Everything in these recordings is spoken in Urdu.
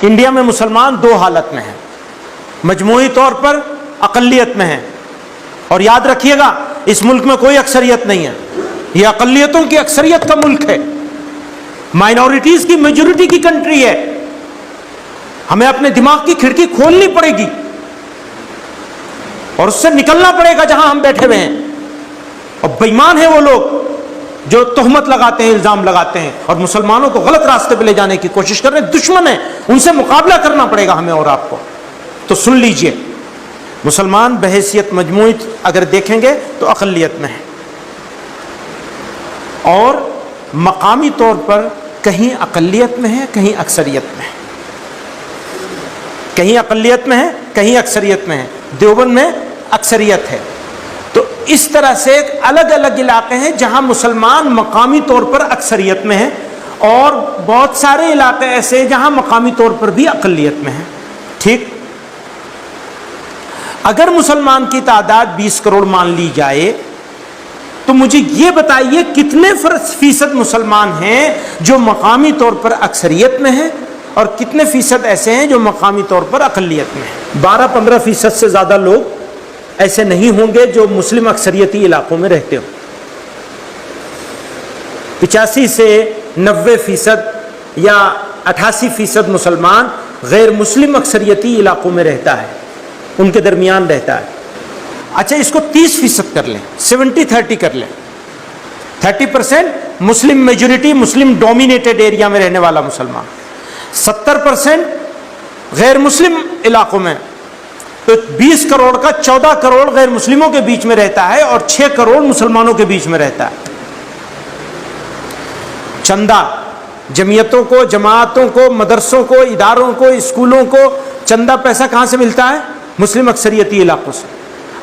انڈیا میں مسلمان دو حالت میں ہیں، مجموعی طور پر اقلیت میں ہیں، اور یاد رکھیے گا اس ملک میں کوئی اکثریت نہیں ہے، یہ اقلیتوں کی اکثریت کا ملک ہے، مائنورٹیز کی میجورٹی کی کنٹری ہے۔ ہمیں اپنے دماغ کی کھڑکی کھولنی پڑے گی اور اس سے نکلنا پڑے گا جہاں ہم بیٹھے ہوئے ہیں۔ اور بے ایمان ہیں وہ لوگ جو تہمت لگاتے ہیں، الزام لگاتے ہیں اور مسلمانوں کو غلط راستے پہ لے جانے کی کوشش کر رہے ہیں، دشمن ہیں، ان سے مقابلہ کرنا پڑے گا ہمیں اور آپ کو۔ تو سن لیجئے، مسلمان بحیثیت مجموعی اگر دیکھیں گے تو اقلیت میں ہیں، اور مقامی طور پر کہیں اقلیت میں ہے کہیں اکثریت میں ہے، کہیں اقلیت میں ہے کہیں اکثریت میں ہے۔ دیوبند میں اکثریت ہے۔ تو اس طرح سے الگ الگ علاقے ہیں جہاں مسلمان مقامی طور پر اکثریت میں ہیں، اور بہت سارے علاقے ایسے ہیں جہاں مقامی طور پر بھی اقلیت میں ہیں۔ ٹھیک، اگر مسلمان کی تعداد 20 کروڑ مان لی جائے تو مجھے یہ بتائیے کتنے فیصد مسلمان ہیں جو مقامی طور پر اکثریت میں ہیں اور کتنے فیصد ایسے ہیں جو مقامی طور پر اقلیت میں ہیں؟ 12-15% سے زیادہ لوگ ایسے نہیں ہوں گے جو مسلم اکثریتی علاقوں میں رہتے ہوں۔ 85 سے 90% یا 88% مسلمان غیر مسلم اکثریتی علاقوں میں رہتا ہے، ان کے درمیان رہتا ہے۔ اچھا، اس کو 30% کر لیں، 70-30 کر لیں۔ 30% مسلم میجورٹی، مسلم ڈومینیٹڈ ایریا میں رہنے والا مسلمان، 70% غیر مسلم علاقوں میں، تو 20 کروڑ کا 14 کروڑ غیر مسلموں کے بیچ میں رہتا ہے اور 6 کروڑ مسلمانوں کے بیچ میں رہتا ہے۔ چندہ جمعیتوں کو، جماعتوں کو، مدرسوں کو، اداروں کو، اسکولوں کو چندہ پیسہ کہاں سے ملتا ہے؟ مسلم اکثریتی علاقوں سے۔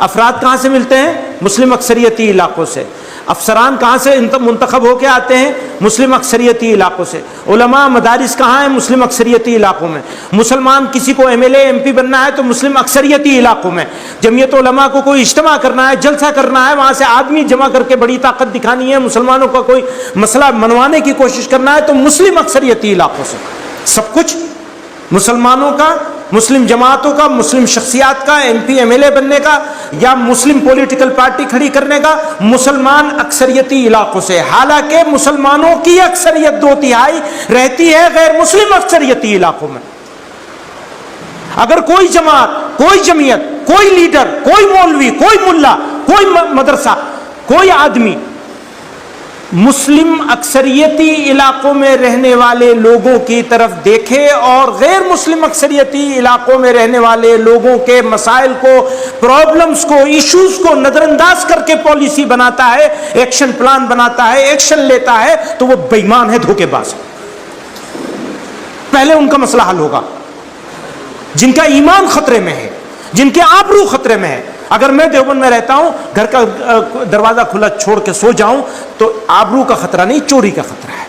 افراد کہاں سے ملتے ہیں؟ مسلم اکثریتی علاقوں سے۔ افسران کہاں سے منتخب ہو کے آتے ہیں؟ مسلم اکثریتی علاقوں سے۔ علماء، مدارس کہاں ہیں؟ مسلم اکثریتی علاقوں میں۔ مسلمان کسی کو M L A, M P بننا ہے تو مسلم اکثریتی علاقوں میں۔ جمعیت علماء کو کوئی اجتماع کرنا ہے، جلسہ کرنا ہے، وہاں سے آدمی جمع کر کے بڑی طاقت دکھانی ہے، مسلمانوں کا کوئی مسئلہ منوانے کی کوشش کرنا ہے تو مسلم اکثریتی علاقوں سے۔ سب کچھ مسلمانوں کا، مسلم جماعتوں کا، مسلم شخصیات کا، M P M L A بننے کا یا مسلم پولیٹیکل پارٹی کھڑی کرنے کا، مسلمان اکثریتی علاقوں سے۔ حالانکہ مسلمانوں کی اکثریت 2/3 رہتی ہے غیر مسلم اکثریتی علاقوں میں۔ اگر کوئی جماعت، کوئی جمعیت، کوئی لیڈر، کوئی مولوی، کوئی ملا، کوئی مدرسہ، کوئی آدمی مسلم اکثریتی علاقوں میں رہنے والے لوگوں کی طرف دیکھے اور غیر مسلم اکثریتی علاقوں میں رہنے والے لوگوں کے مسائل کو، پرابلمز کو، ایشوز کو نظر انداز کر کے پالیسی بناتا ہے، ایکشن پلان بناتا ہے، ایکشن لیتا ہے، تو وہ بے ایمان ہے، دھوکے باز ہے۔ پہلے ان کا مسئلہ حل ہوگا جن کا ایمان خطرے میں ہے، جن کے آبرو خطرے میں ہے۔ اگر میں دیوبند میں رہتا ہوں، گھر کا دروازہ کھلا چھوڑ کے سو جاؤں تو آبرو کا خطرہ نہیں، چوری کا خطرہ ہے۔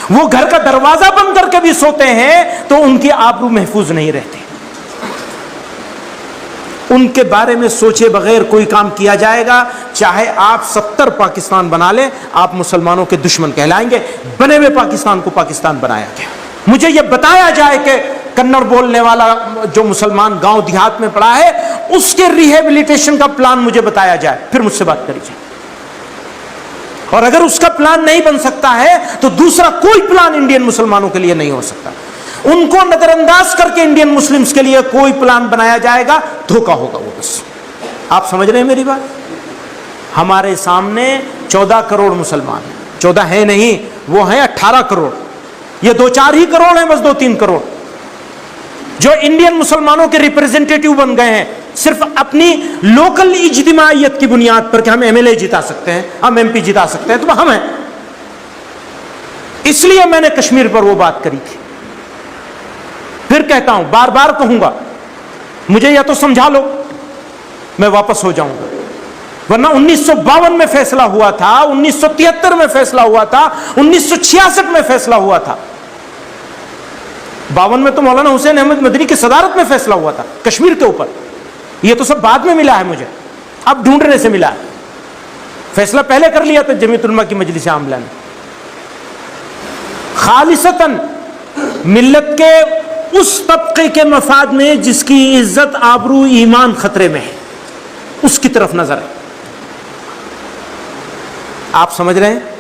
وہ گھر کا دروازہ بند کر کے بھی سوتے ہیں تو ان کی آبرو محفوظ نہیں رہتی۔ ان کے بارے میں سوچے بغیر کوئی کام کیا جائے گا، چاہے آپ 70 پاکستان بنا لیں، آپ مسلمانوں کے دشمن کہلائیں گے۔ بنے ہوئے پاکستان کو پاکستان بنایا گیا۔ مجھے یہ بتایا جائے کہ کنڑ بولنے والا جو مسلمان گاؤں دیہات میں پڑا ہے، اس کے ریہیبلیٹیشن کا پلان مجھے بتایا جائے، پھر مجھ سے بات کری جائے۔ اور اگر اس کا پلان نہیں بن سکتا ہے تو دوسرا کوئی پلان انڈین مسلمانوں کے لیے نہیں ہو سکتا۔ ان کو نظر انداز کر کے انڈین مسلمز کے لیے کوئی پلان بنایا جائے گا، دھوکہ ہوگا وہ بس۔ آپ سمجھ رہے ہیں میری بات؟ ہمارے سامنے 14 کروڑ مسلمان ہیں، 14 ہیں نہیں، وہ ہیں 18 کروڑ۔ یہ 2-4 ہی کروڑ ہیں، بس 2-3 کروڑ جو انڈین مسلمانوں کے ریپرزینٹیٹیو بن گئے ہیں، صرف اپنی لوکل اجتماعیت کی بنیاد پر کہ ہم ایم ایل اے جتا سکتے ہیں، ہم ایم پی جتا سکتے ہیں، تو ہم ہیں۔ اس لیے میں نے کشمیر پر وہ بات کری تھی، پھر کہتا ہوں، بار بار کہوں گا، مجھے یا تو سمجھا لو، میں واپس ہو جاؤں گا، ورنہ 1952 میں فیصلہ ہوا تھا، 1973 میں فیصلہ ہوا تھا، 1966 میں فیصلہ ہوا تھا۔ 52 میں تو مولانا حسین احمد مدنی کی صدارت میں فیصلہ ہوا تھا کشمیر کے اوپر۔ یہ تو سب بعد میں ملا ہے مجھے، اب ڈھونڈنے سے ملا ہے۔ فیصلہ پہلے کر لیا تھا جمیعت علماء کی مجلس عاملہ نے، خالصتاً ملت کے اس طبقے کے مفاد میں جس کی عزت آبرو ایمان خطرے میں ہے، اس کی طرف نظر ہے۔ آپ سمجھ رہے ہیں؟